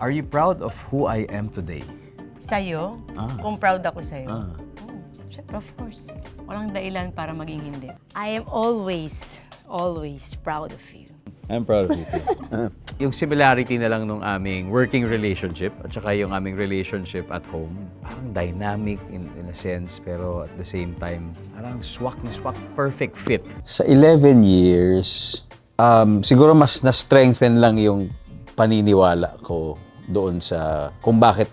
Are you proud of who I am today? Sa'yo? Ah. Kung proud ako sa'yo? Ah. Siyempre, of course. Walang dahilan para maging hindi. I am always proud of you. I'm proud of you too. Yung similarity na lang nung aming working relationship at saka yung aming relationship at home, parang dynamic in a sense, pero at the same time, parang swak na swak, perfect fit. Sa 11 years, siguro mas na-strengthen lang yung paniniwala ko doon sa kung bakit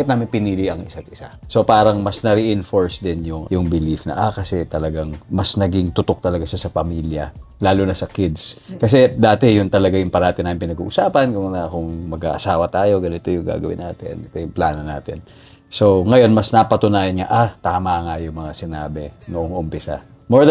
namin pinili ang isa't isa. So parang mas na-reinforce din yung belief na kasi talagang mas naging tutok talaga siya sa pamilya, lalo na sa kids. Kasi dati yun talaga yung parati namin pinag-uusapan kung mag-aasawa tayo, ganito yung gagawin natin, ito yung plano natin. So ngayon mas napatunayan niya, tama nga yung mga sinabi noong umpisa. More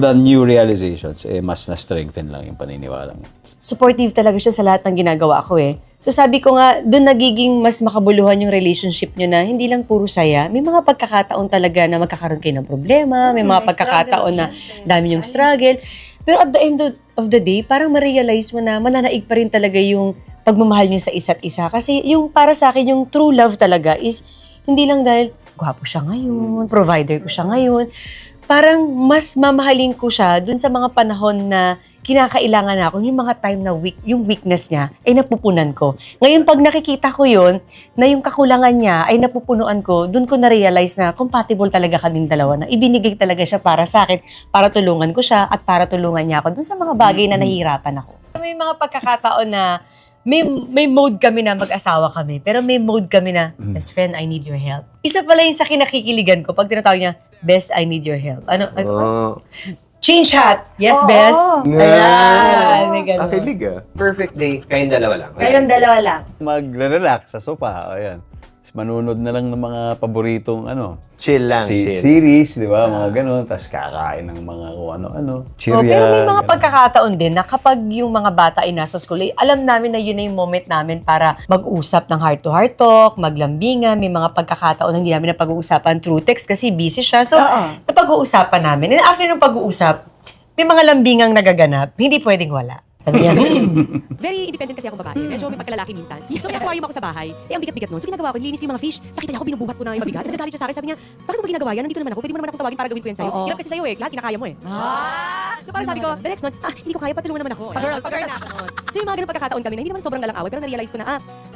than new realizations, mas na-strengthen lang yung paniniwala niya. Supportive talaga siya sa lahat ng ginagawa ko eh. So sabi ko nga, doon nagiging mas makabuluhan yung relationship nyo na hindi lang puro saya. May mga pagkakataon talaga na magkakaroon kayo ng problema, may mga pagkakataon na dami yung struggle. Pero at the end of the day, parang ma-realize mo na mananaig pa rin talaga yung pagmamahal nyo sa isa't isa. Kasi yung para sa akin, yung true love talaga is hindi lang dahil gwapo siya ngayon, provider ko siya ngayon. Parang mas mamahalin ko siya dun sa mga panahon na kinakailangan ako, yung mga time na yung weakness niya ay napupunan ko. Ngayon, pag nakikita ko yun, na yung kakulangan niya ay napupunuan ko, dun ko na-realize na compatible talaga kaming dalawa, na ibinigay talaga siya para sa akin, para tulungan ko siya at para tulungan niya ako dun sa mga bagay na nahihirapan ako. May mga pagkakataon na may mode kami na mag-asawa kami, pero may mode kami na, best friend, I need your help. Isa pala yung sa kinakikiligan ko, pag tinatawag niya, best, I need your help. Change hat! Yes, best. Ayan, may ganun. Akilig Perfect day, kayong dalawa lang. Kayong dalawa lang. Magre-relax sa sofa, ayan. Tapos manunod na lang ng mga paboritong Chill lang, chill. series, di ba? Mga ganun. Tapos kakain ng mga kung ano-ano. Pero may mga pagkakataon din na kapag yung mga bata ay nasa school, alam namin na yun na yung moment namin para mag-usap ng heart-to-heart talk, maglambingan, may mga pagkakataon na hindi namin na pag-uusapan through text kasi busy siya. So, napag-uusapan namin. And after ng pag-uusap, may mga lambingang nagaganap, hindi pwedeng wala. Sabi niya, Very independent kasi akong babae. Medyo may pagkalalaki minsan. So may aquarium ako sa bahay. Ang bigat-bigat nun. So ginagawa ko, nilinis ko yung mga fish. Sakit niya ako, binubuhat ko na yung mabigat. Nagagalit siya sa akin. Sabi niya, bakit mo ba ginagawa yan? Nandito naman ako. Pwede mo naman akong tawagin para gawin ko yan sa'yo. Hirap kasi sa'yo eh. Lahat kinakaya mo eh. So parang sabi ko, the next nun, hindi ko kaya, patulungan naman ako. Pag-girl na ako. So yung mga ganun pagkakataon kami na hindi naman sobrang lalang away. Pero na-realize ko na,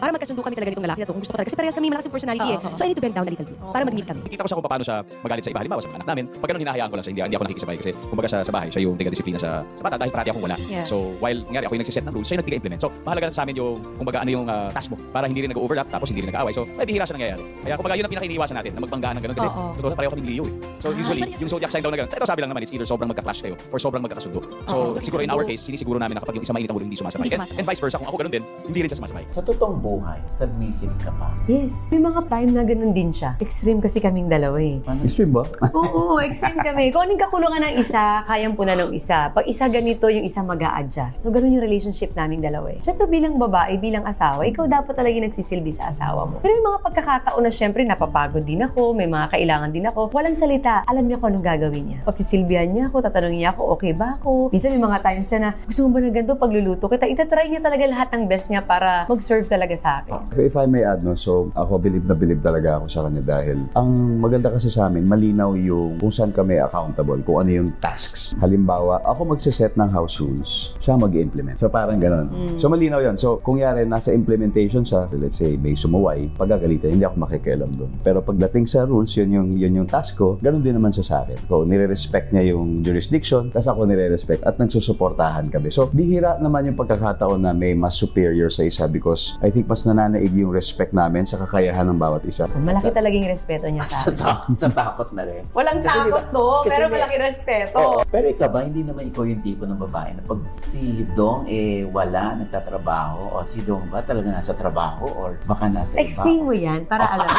para magkasundo kami talaga nitong lalaki na to. Kung gusto ko talaga. Kasi parehas kami malakas yung personality eh. So I need to bend down a little bit para mag-meet kami. Nakita ko siya kung paano siya magalit sa iba. Halimbawa sa mga anak namin, pag ganun hinahayaan ko lang siya, hindi ako nakikisabay kasi kumbaga sa bahay, siya yung taga-disiplina sa bata dahil parati akong wala. So while ngayari ako yung nagsiset ng rules, siya yung nagtiga-implement. So mahalaga sa amin yung kumbaga ano yung task mo para hindi rin nag-overlap tapos hindi rin nag-aaway. So may bihira siya nangyayari. Kaya kumbaga yun ang pinaka-iniiwasan natin na magbanggaan ng ganun kasi totoo pareho kaming Leo eh. So usually yung zodiac sign daw na ganun. Sa ito sabi lang naman it's either sobrang magka-clash kayo or sobrang magkakasundo. So siguro in our case, sinisiguro namin na kapag yung isa mainit ang ulo hindi sumasabay. And vice versa, kung ako ganun din, hindi rin siya sumasabay. Sa totoong buhay, submissive ka pa. yes, may mga time na ganun din siya. Extreme kasi kaming dalawa eh. Extreme ba? Oo, extreme kami. Kung anong kakulungan ng isa, kayang punan ng isa. Pag isa ganito, yung isa mag-a-adjust. So, ganun yung relationship naming dalawa eh. Siyempre, bilang babae, bilang asawa, ikaw dapat talaga nagsisilbi sa asawa mo. Pero may mga pagkakataon na siyempre, napapagod din ako, may mga kailangan din ako. Walang salita. Alam niya kung anong gagawin niya. Pagsisilbihan niya ako, tatanungin niya ako, okay ba ako? Minsan may mga times na gusto mo ba na ganito pagluluto kita? Itatry niya talaga lahat ng best niya para mag-serve talaga sa akin. If I may add, so ako believe talaga ako sa kanya dahil ang maganda kasi sa amin, malinaw yung kung saan kami accountable, kung ano yung tasks. Halimbawa, ako magsiset ng house rules, siya mag-implement. So parang ganun. So malinaw yun. So kung yari, nasa implementation siya, let's say may sumuway, pagagalitan, hindi ako makikialam doon. Pero pagdating sa rules, yun yung task ko, ganun din naman siya sa akin. So nire-respect niya yung jurisdiction, tapos ako nire-respect at nagsusuportahan kami. So bihira naman yung pagkakataon na may mas superior sa isa because I think mas nananaig yung respect namin sa kakayahan ng bawat isa. Malaki talaga yung respeto niya sa akin. Sa takot na rin. Walang Kasi takot diba- to, kasi pero may- malaki respeto. Pero ikaw ba, hindi naman ikaw yung tipo ng babae na pag si Dong wala, nagtatrabaho, o si Dong ba talaga nasa trabaho or baka nasa Explain iba? mo yan para alam mo.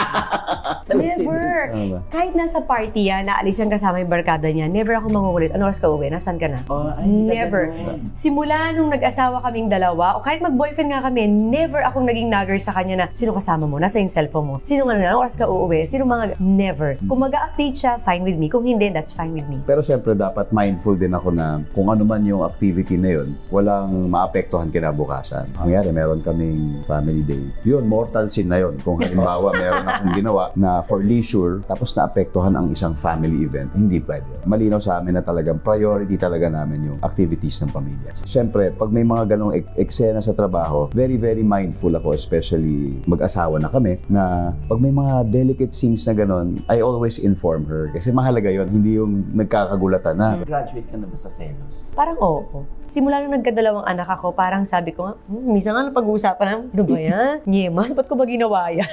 Never. Ano ba? Kahit nasa party yan, naalis yan kasama yung barkada niya, never ako mangungulit. Ano oras ka uwi? Nasa nasaan ka na. Oh, ay, hindi ka Never. ganun. Simula nung nag-asawa kaming dalawa, o kahit mag-boyfriend nga kami, never akong naging nagger sa kanya na, sino kasama mo? Nasa yung cellphone mo? Sino nga na? Oras ka uuwi? Sino mga... Never. Kung mag-update siya, fine with me. Kung hindi, that's fine with me. Pero syempre, dapat mindful din ako na kung ano man yung activity na yun, walang maapektuhan kinabukasan. Nangyari, meron kaming family day. Yun, mortal sin na yun. Kung halimbawa, meron akong ginawa na for leisure, tapos naapektuhan ang isang family event, hindi pwede. Malinaw sa amin na talagang priority talaga namin yung activities ng pamilya. Syempre, pag may mga ganong eksena sa trabaho, very, very mindful ako, especially mag-asawa na kami, na pag may mga delicate scenes na ganon, I always inform her. Kasi mahalaga yon, hindi yung nagkakagulatan na. Graduate ka na ba sa selos? Parang oo. Simula nung nagkadalawang anak ako, parang sabi ko nga, minsan nga napag-uusapan na, ano ba yan? Nyemas, ba't ko ba ginawa yan?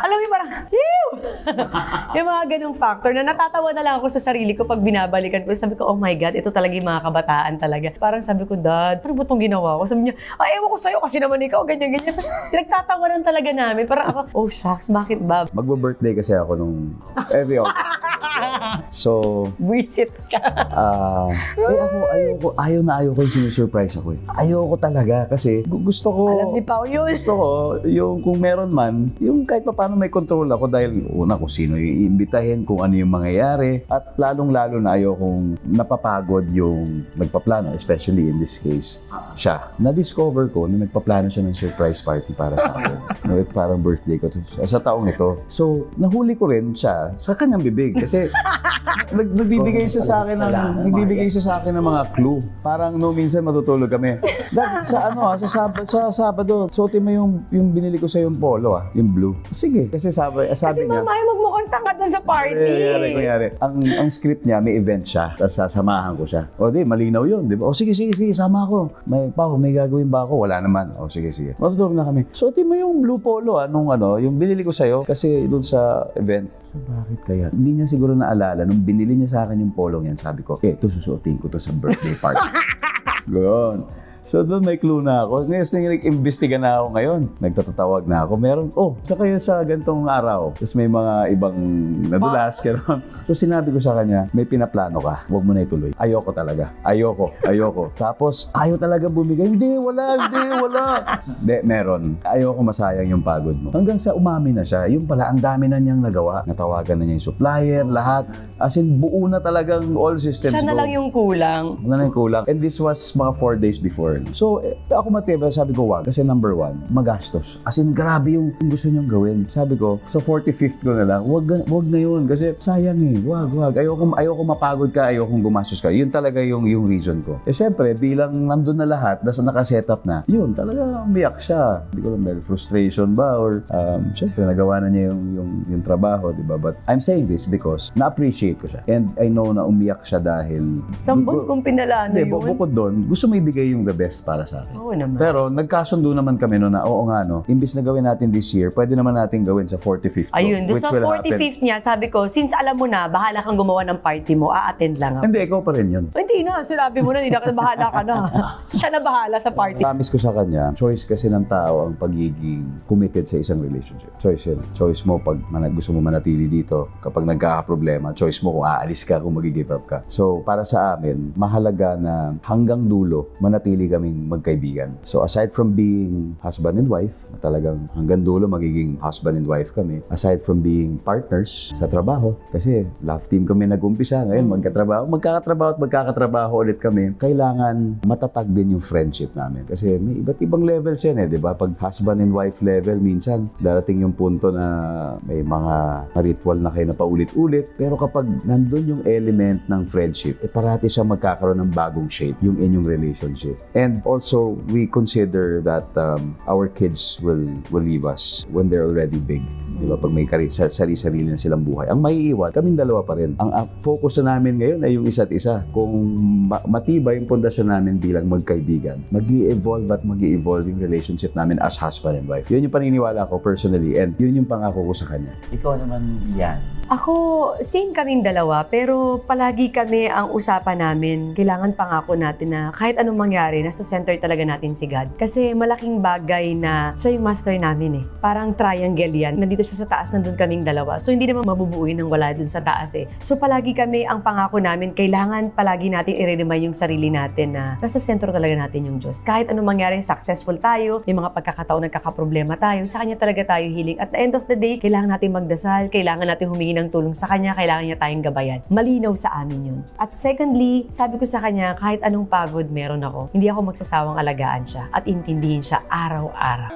Alam mo, parang, ew! Yung mga ganong factor na natatawa na lang ako sa sarili ko pag binabalikan ko. Sabi ko, oh my God, ito talaga yung mga kabataan talaga. Parang sabi ko, Dad, ano ba itong ginawa ko? Sabi niya, ewan ko sa'yo kasi naman ikaw, ganyan-ganyan. Tapos nagtatawanan talaga namin. Parang ako, oh shucks, bakit ba? Magbo-birthday kasi ako nung every August. So, Visit ka. ako, ayaw ko yung sinusurprise ako eh. Ayoko talaga kasi gusto ko... Alam ni Pao yun. Gusto ko, yung kung meron man, yung kahit pa paano may control ako dahil una kung sino yung iimbitahin, kung ano yung mangyayari, at lalong-lalo na ayokong napapagod yung nagpaplano, especially in this case, siya. Na-discover ko na nagpaplano siya ng surprise party para sa akin. No, parang birthday ko sa taong ito. So, nahuli ko rin siya sa kanyang bibig kasi nagbibigay siya sa akin ng mga clue. Parang no, minsan matutulog kami. Dad, sa Sabado, suotin mo yung binili ko sa yung polo yung blue. Sige, kasi sabi Kasi niya. mamay, magmukhang tanga doon sa party. Kunyari. Ang script niya, may event siya. Tapos sasamahan ko siya. O di, malinaw yun, di ba? O sige, sama ako. May gagawin ba ako? Wala naman. O sige. Matutulog na kami. Suotin mo yung blue polo, yung binili ko sa'yo. Kasi doon sa event. So, bakit kaya? Hindi niya siguro naalala. Nung binili niya sa akin yung polong yan, sabi ko, ito susuotin ko to sa birthday party. Ganoon. So doon may clue na ako. Ngayon, nag-imbestiga na ako ngayon. Nagtatatawag na ako. Meron, sa kayo sa gantong araw. Tapos may mga ibang nadulas. Gano'n. So sinabi ko sa kanya, may pinaplano ka. Huwag mo na ituloy. Ayoko talaga. Ayoko. Tapos, ayaw talaga bumigay. Hindi, wala. Hindi, meron. Ayoko masayang yung pagod mo. Hanggang sa umami na siya, yung pala, ang dami na niyang nagawa. Natawagan na niya yung supplier, lahat. As in, buo na talagang all systems Siya na lang yung kulang. And this was mga 4 days before. So, ako matibay, sabi ko wag. Kasi number 1, magastos. As in, grabe yung gusto niyong gawin. Sabi ko, so 45th ko na lang, wag na yun. Kasi sayang wag. Ayoko mapagod ka, ayoko gumastos ka. Yun talaga yung reason ko. Syempre, bilang nandun na lahat, naka-set up na, yun, talaga umiyak siya. Hindi ko lang dahil frustration ba or, syempre, nagawa na niya yung trabaho, di ba? But I'm saying this because na-appreciate ko siya. And I know na umiyak siya dahil... Sambon kong pinalano yun. Bukod doon, gusto mo ibigay yung the best para sa akin. Oo naman. Pero nagkasundo naman kami noon na, imbis na gawin natin this year, pwede naman natin gawin sa 45th. Ayun, doon sa 45th niya, sabi ko, since alam mo na, bahala kang gumawa ng party mo, a-attend lang ako. Hindi, ikaw pa rin yun. Hindi na, sinabi mo na, bahala ka na. Siya na bahala sa party. Promise ko sa kanya, choice kasi ng tao ang pagiging committed sa isang relationship. Choice yun. Choice mo pag gusto mo manatili dito. Kapag nagkakaproblema, choice mo kung aalis ka, kung mag-give up ka. So, para sa amin, mahalaga na hanggang dulo, manatili kaming magkaibigan. So aside from being husband and wife, talagang hanggang dulo magiging husband and wife kami. Aside from being partners sa trabaho, kasi love team kami nag-umpisa, ngayon magkakatrabaho ulit kami. Kailangan matatag din yung friendship namin. Kasi may iba't ibang levels yan di ba? Pag husband and wife level, minsan darating yung punto na may mga ritual na kayo na paulit-ulit. Pero kapag nandun yung element ng friendship, parati siya magkakaroon ng bagong shape, yung inyong relationship. And also, we consider that our kids will leave us when they're already big. Diba? Pag may sarili na silang buhay. Ang maiiwan, kaming dalawa pa rin. Ang focus na namin ngayon ay yung isa't isa. Kung matibay yung pundasyon namin bilang magkaibigan, mag-i-evolve yung relationship namin as husband and wife. Yun yung paniniwala ko personally and yun yung pangako ko sa kanya. Ikaw naman yan. Ako, same kaming dalawa, pero palagi kami ang usapan namin, kailangan pangako natin na kahit anong mangyari, nasa center talaga natin si God. Kasi malaking bagay na siya yung master namin eh. Parang triangle yan. Nandito siya sa taas, nandun kaming dalawa. So hindi naman mabubuuin ng wala dun sa taas eh. So palagi kami, ang pangako namin, kailangan palagi natin i-remind yung sarili natin na nasa sentro talaga natin yung Diyos. Kahit anong mangyari, successful tayo, may mga pagkakataon nagkakaproblema tayo, sa Kanya talaga tayo healing. At the end of the day, kailangan natin magdasal, kailangan natin humingi ng tulong sa Kanya, kailangan niya tayong gabayan. Malinaw sa amin yun. At secondly, sabi ko sa Kanya, kahit anong pagod meron ako, hindi ako magsasawang alagaan siya at intindihin siya araw-araw.